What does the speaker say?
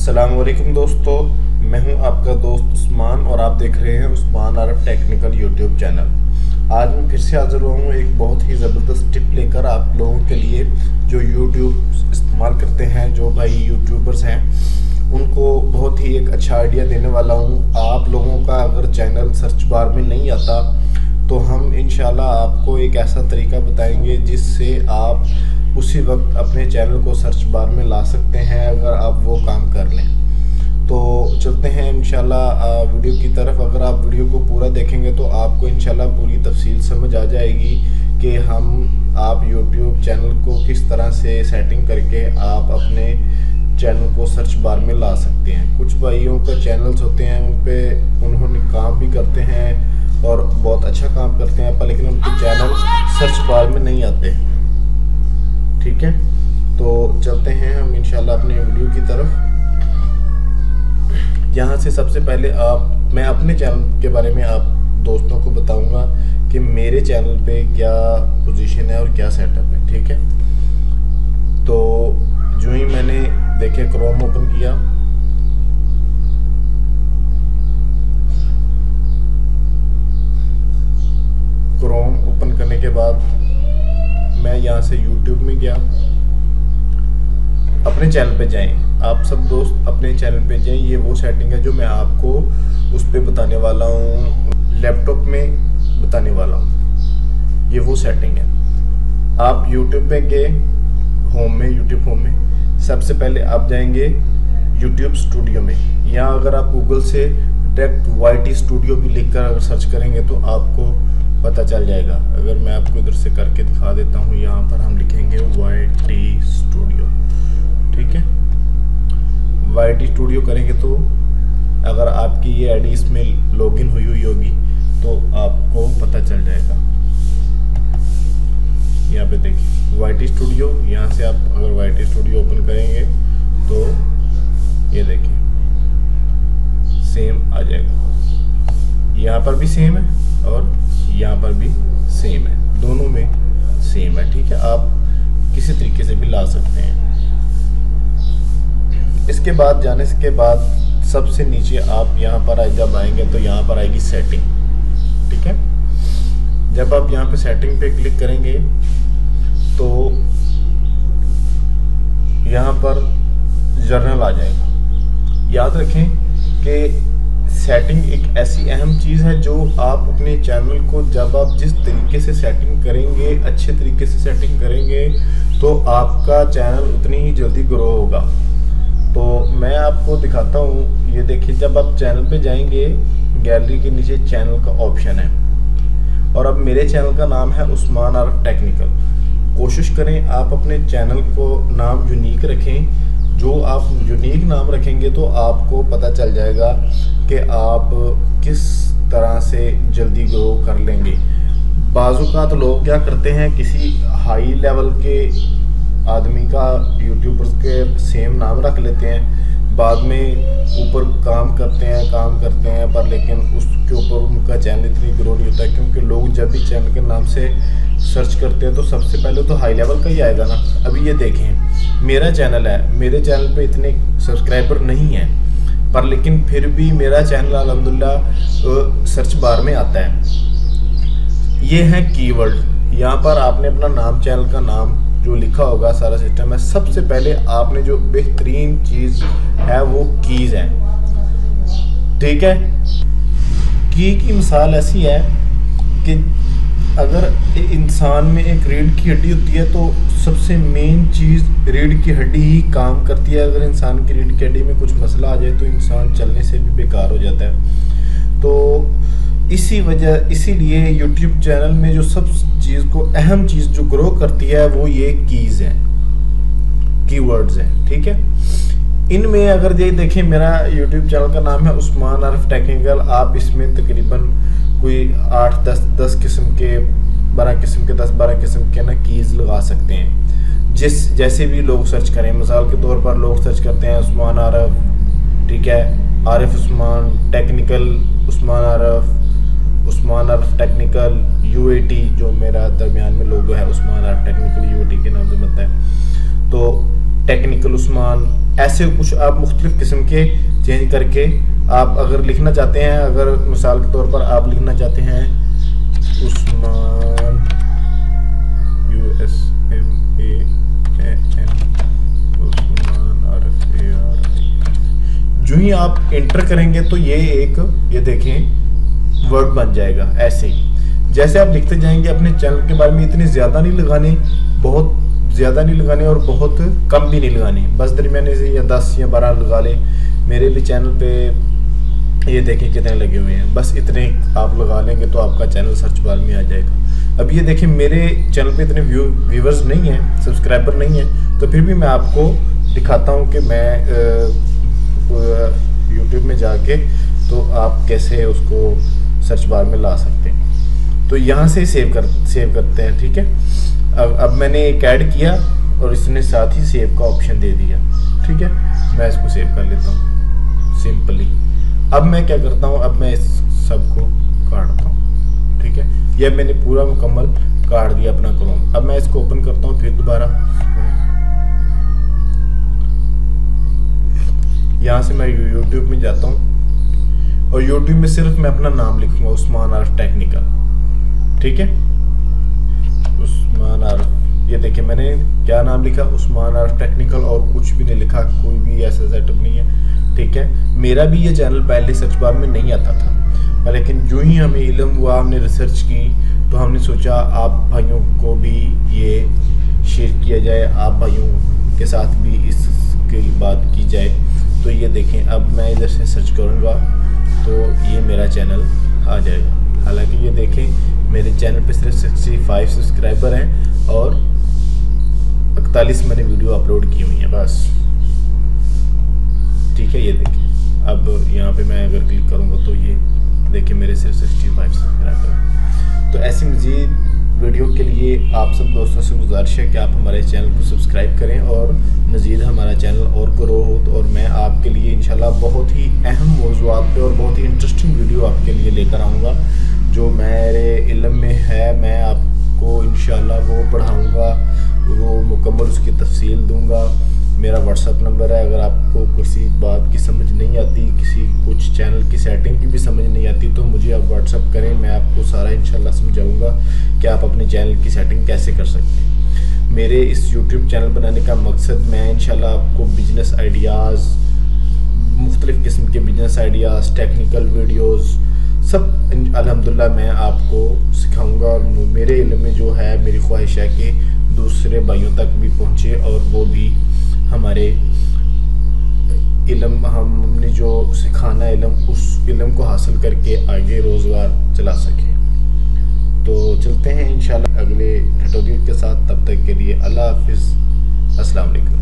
अस्सलामुअलैकुम दोस्तों, मैं हूं आपका दोस्त उस्मान और आप देख रहे हैं Usman Aaraf technical YouTube channel. आज मैं फिर से हाज़िर हुआ हूं एक बहुत ही ज़बरदस्त टिप लेकर आप लोगों के लिए जो यूट्यूब इस्तेमाल करते हैं, जो भाई यूट्यूबर्स हैं, उनको बहुत ही एक अच्छा आइडिया देने वाला हूं। आप लोगों का अगर चैनल सर्च बार में नहीं आता तो हम इंशाल्लाह आपको एक ऐसा तरीका बताएंगे जिससे आप उसी वक्त अपने चैनल को सर्च बार में ला सकते हैं, अगर आप वो काम कर लें। तो चलते हैं इंशाल्लाह वीडियो की तरफ। अगर आप वीडियो को पूरा देखेंगे तो आपको इंशाल्लाह पूरी तफसील समझ आ जाएगी कि आप यूट्यूब चैनल को किस तरह से सेटिंग करके आप अपने चैनल को सर्च बार में ला सकते हैं। कुछ भाइयों का चैनल्स होते हैं, उन्होंने काम भी करते हैं और बहुत अच्छा काम करते हैं, पर लेकिन उनके चैनल सर्च बार में नहीं आते। ठीक है, तो चलते हैं हम इंशाल्लाह अपने वीडियो की तरफ। यहाँ से सबसे पहले मैं अपने चैनल के बारे में आप दोस्तों को बताऊंगा कि मेरे चैनल पे क्या पोजीशन है और क्या सेटअप है। ठीक है, तो जो ही मैंने देखे क्रोम ओपन किया, क्रोम ओपन करने के बाद मैं यहाँ से YouTube में गया। अपने चैनल पे जाएं, आप सब दोस्त अपने चैनल पे जाएं। ये वो सेटिंग है जो मैं आपको उस पे बताने वाला हूँ, लैपटॉप में बताने वाला हूँ। ये वो सेटिंग है। आप YouTube पे गए, YouTube होम में सबसे पहले आप जाएंगे YouTube स्टूडियो में। यहाँ अगर आप गूगल से डायरेक्ट YT स्टूडियो भी लिख कर अगर सर्च करेंगे तो आपको पता चल जाएगा। अगर मैं आपको इधर से करके दिखा देता हूँ, यहाँ पर हम लिखेंगे YT स्टूडियो। ठीक है, YT स्टूडियो करेंगे तो अगर आपकी ये आईडी इसमें लॉगिन हुई होगी तो आपको पता चल जाएगा। यहाँ पे देखिए YT स्टूडियो, यहाँ से आप अगर YT स्टूडियो ओपन करेंगे तो ये देखिए सेम आ जाएगा। यहाँ पर भी सेम है और यहाँ पर भी सेम है, दोनों में सेम है। ठीक है, आप किसी तरीके से भी ला सकते हैं। इसके बाद जाने के बाद सबसे नीचे आप यहाँ पर जब आएंगे तो यहाँ पर आएगी सेटिंग। ठीक है, जब आप यहाँ पे सेटिंग पे क्लिक करेंगे तो यहाँ पर जर्नल आ जाएगा। याद रखें कि सेटिंग एक ऐसी अहम चीज़ है जो आप अपने चैनल को जब आप जिस तरीके से सेटिंग करेंगे, अच्छे तरीके से सेटिंग करेंगे, तो आपका चैनल उतनी ही जल्दी ग्रो होगा। तो मैं आपको दिखाता हूँ, ये देखिए जब आप चैनल पे जाएंगे, गैलरी के नीचे चैनल का ऑप्शन है और अब मेरे चैनल का नाम है उस्मान आरफ टेक्निकल। कोशिश करें आप अपने चैनल को नाम यूनिक रखें। जो आप यूनिक नाम रखेंगे तो आपको पता चल जाएगा कि आप किस तरह से जल्दी ग्रो कर लेंगे। बाज़-औक़ात लोग क्या करते हैं, किसी हाई लेवल के आदमी का यूट्यूबर्स के सेम नाम रख लेते हैं, बाद में ऊपर काम करते हैं पर लेकिन उसके ऊपर उनका चैनल इतनी ग्रो नहीं होता, क्योंकि लोग जब भी चैनल के नाम से सर्च करते हैं तो सबसे पहले तो हाई लेवल का ही आएगा ना। अभी ये देखें, मेरा चैनल है, मेरे चैनल पे इतने सब्सक्राइबर नहीं हैं, पर लेकिन फिर भी मेरा चैनल अल्हम्दुलिल्लाह सर्च बार में आता है। ये है कीवर्ड। यहाँ पर आपने अपना नाम, चैनल का नाम जो लिखा होगा, सारा सिस्टम है। सबसे पहले आपने जो बेहतरीन चीज़ है वो कीज़ है। ठीक है, की मिसाल ऐसी है कि अगर इंसान में एक रीढ़ की हड्डी होती है तो सबसे मेन चीज़ रीढ़ की हड्डी ही काम करती है। अगर इंसान की रीढ़ की हड्डी में कुछ मसला आ जाए तो इंसान चलने से भी बेकार हो जाता है। तो इसीलिए YouTube चैनल में जो सब चीज़ को अहम चीज़ जो ग्रो करती है वो ये कीज़ हैं, कीवर्ड्स हैं। ठीक है, इनमें अगर ये देखें, मेरा YouTube चैनल का नाम है उस्मान आरफ टेक्निकल। आप इसमें तकरीबन कोई 8-10 किस्म के 12 किस्म के ना कीज़ लगा सकते हैं। जैसे भी लोग सर्च करें, मिसाल के तौर पर लोग सर्च करते हैं उस्मान आरफ, ठीक है, Arif Usman technical, Usman Aaraf technical UAT, जो मेरा दरमियान में लोगो है उस्मान आरफ टेक्निकल UAT के नाम से बनता है। तो टेक्निकल उस्मान, ऐसे कुछ आप मुख्तलिफ किस्म के चेंज करके आप अगर लिखना चाहते हैं, अगर मिसाल के तौर पर आप लिखना चाहते हैं उस्मान USMAN उस्मान RFAR, जो ही आप इंटर करेंगे तो ये देखें वर्ड बन जाएगा। ऐसे ही जैसे आप लिखते जाएंगे, अपने चैनल के बारे में इतने ज़्यादा नहीं लगाने, बहुत ज़्यादा नहीं लगाने और बहुत कम भी नहीं लगाने, बस दरमियाने से या 10 या 12 लगा लें। मेरे भी चैनल पे ये देखें कितने लगे हुए हैं, बस इतने आप लगा लेंगे तो आपका चैनल सर्च बार में आ जाएगा। अब ये देखें मेरे चैनल पे इतने व्यूवर्स नहीं हैं, सब्सक्राइबर नहीं हैं, तो फिर भी मैं आपको दिखाता हूँ कि मैं यूट्यूब में जाके तो आप कैसे उसको सर्च बार में ला सकते हैं। तो यहाँ से सेव करते हैं, ठीक है। अब मैंने एक ऐड किया और इसने साथ ही सेव का ऑप्शन दे दिया, ठीक है। मैं इसको सेव कर लेता हूँ सिंपली। अब मैं क्या करता हूँ, अब मैं इस सबको काटता हूँ, ठीक है। यह मैंने पूरा मुकम्मल काट दिया अपना क्रोम। अब मैं इसको ओपन करता हूँ फिर दोबारा। यहाँ से मैं यूट्यूब में जाता हूँ और यूट्यूब में सिर्फ मैं अपना नाम लिखूंगा, उस्मान आरिफ टेक्निकल, ठीक है। उस्मान आरिफ, ये देखिए मैंने क्या नाम लिखा, उस्मान आरिफ टेक्निकल, और कुछ भी नहीं लिखा, कोई भी ऐसा सेटअप नहीं है, ठीक है। मेरा भी ये चैनल पहले सर्च बार में नहीं आता था, लेकिन जो ही हमें इल्म हुआ, हमने रिसर्च की, तो हमने सोचा आप भाइयों को भी ये शेयर किया जाए, आप भाइयों के साथ भी इसकी बात की जाए। तो ये देखें, अब मैं इधर से सर्च करूँगा तो ये मेरा चैनल आ जाएगा। हालांकि ये देखें मेरे चैनल पे सिर्फ 65 सब्सक्राइबर हैं और 41 मैंने वीडियो अपलोड की हुई हैं बस, ठीक है। ये देखें, अब यहाँ पे मैं अगर क्लिक करूँगा तो ये देखिए मेरे सिर्फ 65 सब्सक्राइबर हैं। तो ऐसी मज़ीद वीडियो के लिए आप सब दोस्तों से गुजारिश है कि आप हमारे चैनल को सब्सक्राइब करें और मज़ीद हमारा चैनल और ग्रो हो। तो और मैं आपके लिए इंशाल्लाह बहुत ही अहम मौज़ूआत पे और बहुत ही इंटरेस्टिंग वीडियो आपके लिए लेकर आऊँगा, जो मेरे इल्म में है। मैं आपको इंशाल्लाह वो पढ़ाऊँगा, वो मुकम्मल उसकी तफसील दूँगा। मेरा व्हाट्सअप नंबर है, अगर आपको किसी बात की समझ नहीं आती, किसी कुछ चैनल की सेटिंग की भी समझ नहीं आती, तो मुझे आप व्हाट्सअप करें, मैं आपको सारा इंशाल्लाह समझाऊंगा कि आप अपने चैनल की सेटिंग कैसे कर सकते हैं। मेरे इस यूट्यूब चैनल बनाने का मकसद, मैं इंशाल्लाह आपको बिजनेस आइडियाज़, मुख्तलिफ़ किस्म के बिजनेस आइडियाज़, टेक्निकल वीडियोज़ सब अल्हम्दुलिल्लाह मैं आपको सिखाऊँगा। और मेरे इल्म में जो है, मेरी ख्वाहिश है कि दूसरे भाइयों तक भी पहुँचे और वो भी हमारे इल्म, हमने जो सिखाना इल्म, उस इल्म को हासिल करके आगे रोज़गार चला सके। तो चलते हैं इंशाल्लाह अगले ट्यूटोरियल के साथ, तब तक के लिए अल्लाह हाफिज़, अस्सलाम वालेकुम।